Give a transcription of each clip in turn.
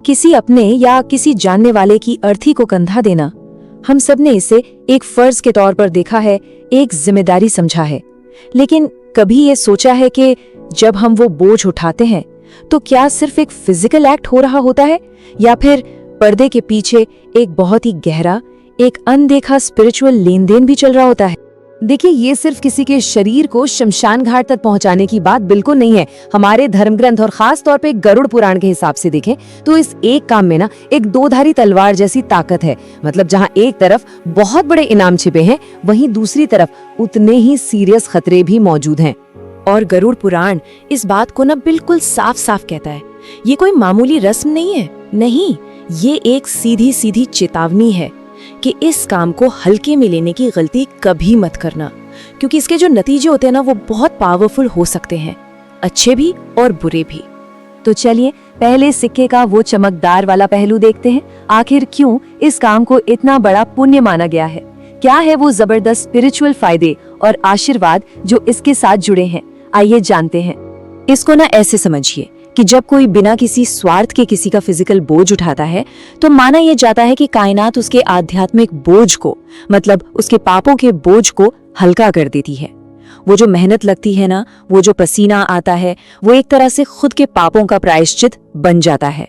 किसी अपने या किसी जानने वाले की अर्थी को कंधा देना, हम सब ने इसे एक फर्ज के तौर पर देखा है, एक जिम्मेदारी समझा है। लेकिन कभी ये सोचा है कि जब हम वो बोझ उठाते हैं तो क्या सिर्फ एक फिजिकल एक्ट हो रहा होता है, या फिर पर्दे के पीछे एक बहुत ही गहरा, एक अनदेखा स्पिरिचुअल लेन देन भी चल रहा होता है। देखिए, ये सिर्फ किसी के शरीर को शमशान घाट तक पहुंचाने की बात बिल्कुल नहीं है। हमारे धर्म ग्रंथ और खास तौर पे गरुड़ पुराण के हिसाब से देखें तो इस एक काम में ना एक दोधारी तलवार जैसी ताकत है। मतलब जहां एक तरफ बहुत बड़े इनाम छिपे हैं, वहीं दूसरी तरफ उतने ही सीरियस खतरे भी मौजूद हैं। और गरुड़ पुराण इस बात को ना बिल्कुल साफ साफ कहता है। ये कोई मामूली रस्म नहीं है, नहीं, ये एक सीधी सीधी चेतावनी है कि इस काम को हल्के में लेने की गलती कभी मत करना, क्योंकि इसके जो नतीजे होते हैं ना वो बहुत पावरफुल हो सकते हैं, अच्छे भी और बुरे भी। तो चलिए पहले सिक्के का वो चमकदार वाला पहलू देखते हैं। आखिर क्यों इस काम को इतना बड़ा पुण्य माना गया है? क्या है वो जबरदस्त स्पिरिचुअल फायदे और आशीर्वाद जो इसके साथ जुड़े हैं? आइए जानते हैं। इसको ना ऐसे समझिए कि जब कोई बिना किसी स्वार्थ के किसी का फिजिकल बोझ उठाता है तो माना यह जाता है कि कायनात उसके आध्यात्मिक बोझ को, मतलब उसके पापों के बोझ को हल्का कर देती है। वो जो मेहनत लगती है ना, वो जो पसीना आता है, वो एक तरह से खुद के पापों का प्रायश्चित बन जाता है।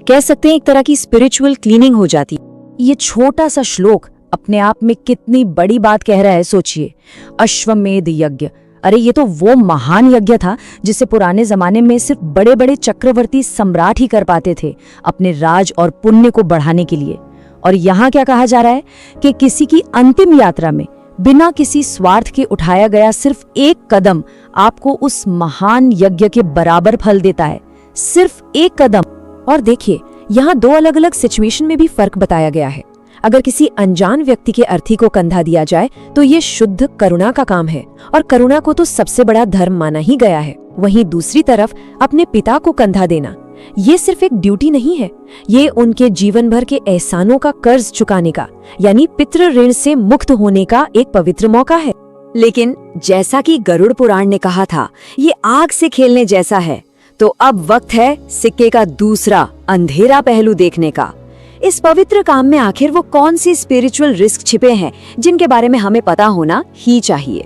कह सकते हैं एक तरह की स्पिरिचुअल क्लीनिंग हो जाती। ये छोटा सा श्लोक अपने आप में कितनी बड़ी बात कह रहा है, सोचिए। अश्वमेध यज्ञ, अरे ये तो वो महान यज्ञ था जिसे पुराने जमाने में सिर्फ बड़े बड़े चक्रवर्ती सम्राट ही कर पाते थे अपने राज और पुण्य को बढ़ाने के लिए। और यहाँ क्या कहा जा रहा है कि किसी की अंतिम यात्रा में बिना किसी स्वार्थ के उठाया गया सिर्फ एक कदम आपको उस महान यज्ञ के बराबर फल देता है, सिर्फ एक कदम। और देखिए, यहाँ दो अलग अलग सिचुएशन में भी फर्क बताया गया है। अगर किसी अनजान व्यक्ति के अर्थी को कंधा दिया जाए तो ये शुद्ध करुणा का काम है, और करुणा को तो सबसे बड़ा धर्म माना ही गया है। वहीं दूसरी तरफ अपने पिता को कंधा देना, ये सिर्फ एक ड्यूटी नहीं है, ये उनके जीवन भर के एहसानों का कर्ज चुकाने का, यानी पितृ ऋण से मुक्त होने का एक पवित्र मौका है। लेकिन जैसा कि गरुड़ पुराण ने कहा था, ये आग से खेलने जैसा है। तो अब वक्त है सिक्के का दूसरा अंधेरा पहलू देखने का। इस पवित्र काम में आखिर वो कौन सी स्पिरिचुअल रिस्क छिपे हैं जिनके बारे में हमें पता होना ही चाहिए।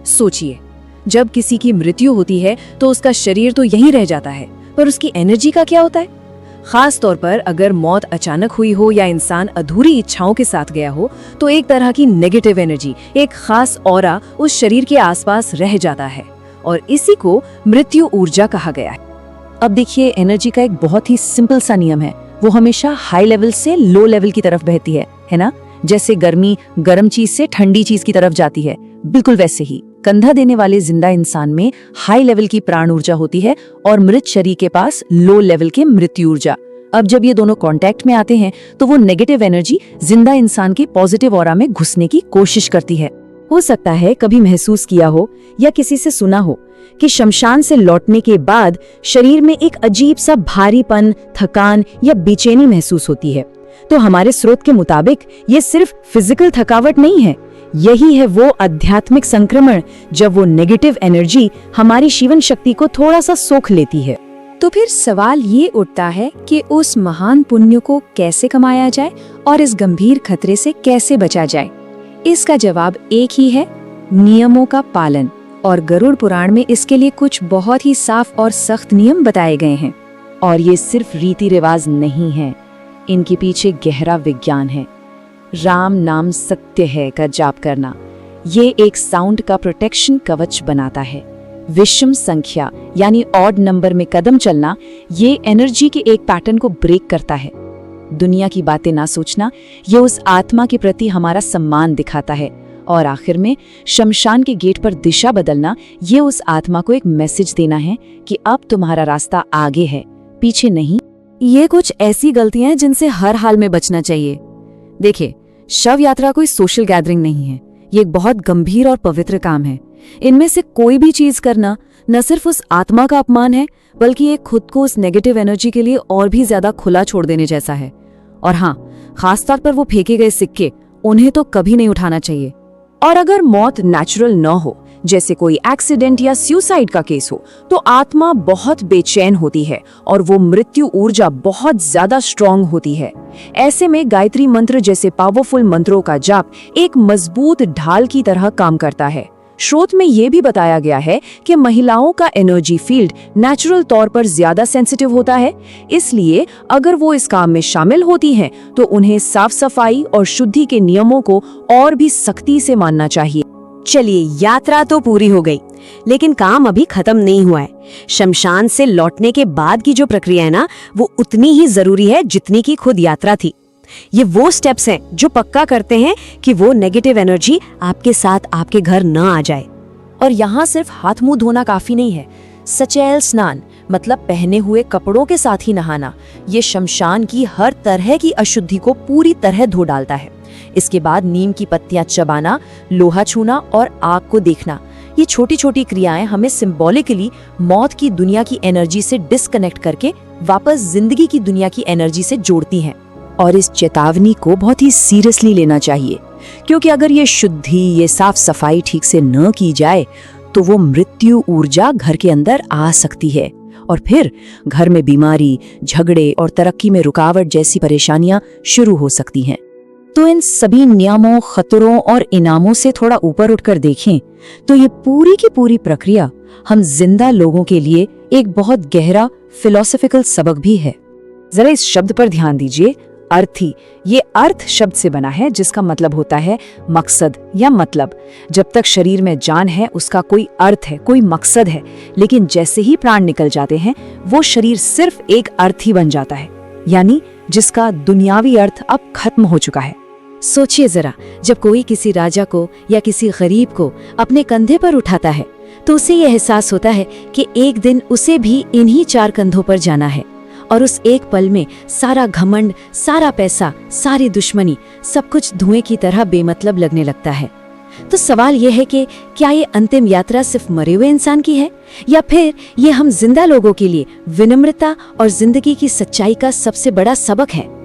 सोचिए, जब किसी की मृत्यु होती है तो उसका शरीर तो यहीं रह जाता है, पर उसकी एनर्जी का क्या होता है? खास तौर पर अगर मौत अचानक हुई हो या इंसान अधूरी इच्छाओं के साथ गया हो तो एक तरह की नेगेटिव एनर्जी, एक खास ऑरा उस शरीर के आसपास रह जाता है, और इसी को मृत्यु ऊर्जा कहा गया है। अब देखिए, एनर्जी का एक बहुत ही सिंपल सा नियम है, वो हमेशा हाई लेवल से लो लेवल की तरफ बहती है ना? जैसे गर्मी गर्म चीज से ठंडी चीज की तरफ जाती है, बिल्कुल वैसे ही कंधा देने वाले जिंदा इंसान में हाई लेवल की प्राण ऊर्जा होती है और मृत शरीर के पास लो लेवल के मृत्यु ऊर्जा। अब जब ये दोनों कांटेक्ट में आते हैं तो वो नेगेटिव एनर्जी जिंदा इंसान के पॉजिटिव ऑरा में घुसने की कोशिश करती है। हो सकता है कभी महसूस किया हो या किसी से सुना हो कि शमशान से लौटने के बाद शरीर में एक अजीब सा भारीपन, थकान या बेचैनी महसूस होती है। तो हमारे स्रोत के मुताबिक ये सिर्फ फिजिकल थकावट नहीं है, यही है वो आध्यात्मिक संक्रमण जब वो नेगेटिव एनर्जी हमारी जीवन शक्ति को थोड़ा सा सोख लेती है। तो फिर सवाल ये उठता है कि उस महान पुण्य को कैसे कमाया जाए और इस गंभीर खतरे से कैसे बचा जाए? इसका जवाब एक ही है, नियमों का पालन। और गरुड़ पुराण में इसके लिए कुछ बहुत ही साफ और सख्त नियम बताए गए हैं। और ये सिर्फ रीति रिवाज नहीं है, इनके पीछे गहरा विज्ञान है। राम नाम सत्य है का जाप करना, ये एक साउंड का प्रोटेक्शन कवच बनाता है। विषम संख्या यानी ऑड नंबर में कदम चलना, ये एनर्जी के एक पैटर्न को ब्रेक करता है। दुनिया की बातें ना सोचना, ये उस आत्मा के प्रति हमारा सम्मान दिखाता है। और आखिर में शमशान के गेट पर दिशा बदलना, ये उस आत्मा को एक मैसेज देना है कि अब तुम्हारा रास्ता आगे है, पीछे नहीं। ये कुछ ऐसी गलतियां हैं जिनसे हर हाल में बचना चाहिए। देखिए, शव यात्रा कोई सोशल गैदरिंग नहीं है, ये एक बहुत गंभीर और पवित्र काम है। इनमें से कोई भी चीज करना न सिर्फ उस आत्मा का अपमान है, बल्कि एक खुद को उस नेगेटिव एनर्जी के लिए और भी ज्यादा खुला छोड़ देने जैसा है। और हाँ, खासतौर पर वो फेंके गए सिक्के, उन्हें तो कभी नहीं उठाना चाहिए। और अगर मौत नेचुरल न हो, जैसे कोई एक्सीडेंट या सुसाइड का केस हो, तो आत्मा बहुत बेचैन होती है और वो मृत्यु ऊर्जा बहुत ज्यादा स्ट्रांग होती है। ऐसे में गायत्री मंत्र जैसे पावरफुल मंत्रों का जाप एक मजबूत ढाल की तरह काम करता है। स्रोत में ये भी बताया गया है कि महिलाओं का एनर्जी फील्ड नेचुरल तौर पर ज्यादा सेंसिटिव होता है, इसलिए अगर वो इस काम में शामिल होती हैं तो उन्हें साफ सफाई और शुद्धि के नियमों को और भी सख्ती से मानना चाहिए। चलिए, यात्रा तो पूरी हो गई, लेकिन काम अभी खत्म नहीं हुआ है। शमशान से लौटने के बाद की जो प्रक्रिया है ना, वो उतनी ही जरूरी है जितनी की खुद यात्रा थी। ये वो स्टेप्स हैं जो पक्का करते हैं कि वो नेगेटिव एनर्जी आपके साथ आपके घर न आ जाए। और यहाँ सिर्फ हाथ मुंह धोना काफी नहीं है। सचैल स्नान मतलब पहने हुए कपड़ों के साथ ही नहाना, ये शमशान की हर तरह की अशुद्धि को पूरी तरह धो डालता है। इसके बाद नीम की पत्तियां चबाना, लोहा छूना और आग को देखना, ये छोटी छोटी क्रियाएं हमें सिंबॉलिकली मौत की दुनिया की एनर्जी से डिस्कनेक्ट करके वापस जिंदगी की दुनिया की एनर्जी से जोड़ती हैं। और इस चेतावनी को बहुत ही सीरियसली लेना चाहिए, क्योंकि अगर ये शुद्धि, ये साफ सफाई ठीक से न की जाए तो वो मृत्यु ऊर्जा घर के अंदर आ सकती है और फिर घर में बीमारी, झगड़े और तरक्की में रुकावट जैसी परेशानियां शुरू हो सकती हैं। तो इन सभी नियमों, खतरों और इनामों से थोड़ा ऊपर उठकर देखें तो ये पूरी की पूरी प्रक्रिया हम जिंदा लोगों के लिए एक बहुत गहरा फिलोसॉफिकल सबक भी है। जरा इस शब्द पर ध्यान दीजिए, अर्थी। ये अर्थ शब्द से बना है जिसका मतलब होता है मकसद या मतलब। जब तक शरीर में जान है उसका कोई अर्थ है, कोई मकसद है, लेकिन जैसे ही प्राण निकल जाते हैं वो शरीर सिर्फ एक अर्थ ही बन जाता है, यानी जिसका दुनियावी अर्थ अब खत्म हो चुका है। सोचिए जरा, जब कोई किसी राजा को या किसी गरीब को अपने कंधे पर उठाता है तो उसे यह एहसास होता है कि एक दिन उसे भी इन्हीं 4 कंधों पर जाना है, और उस एक पल में सारा घमंड, सारा पैसा, सारी दुश्मनी, सब कुछ धुएं की तरह बेमतलब लगने लगता है। तो सवाल यह है कि क्या ये अंतिम यात्रा सिर्फ मरे हुए इंसान की है, या फिर ये हम जिंदा लोगों के लिए विनम्रता और जिंदगी की सच्चाई का सबसे बड़ा सबक है।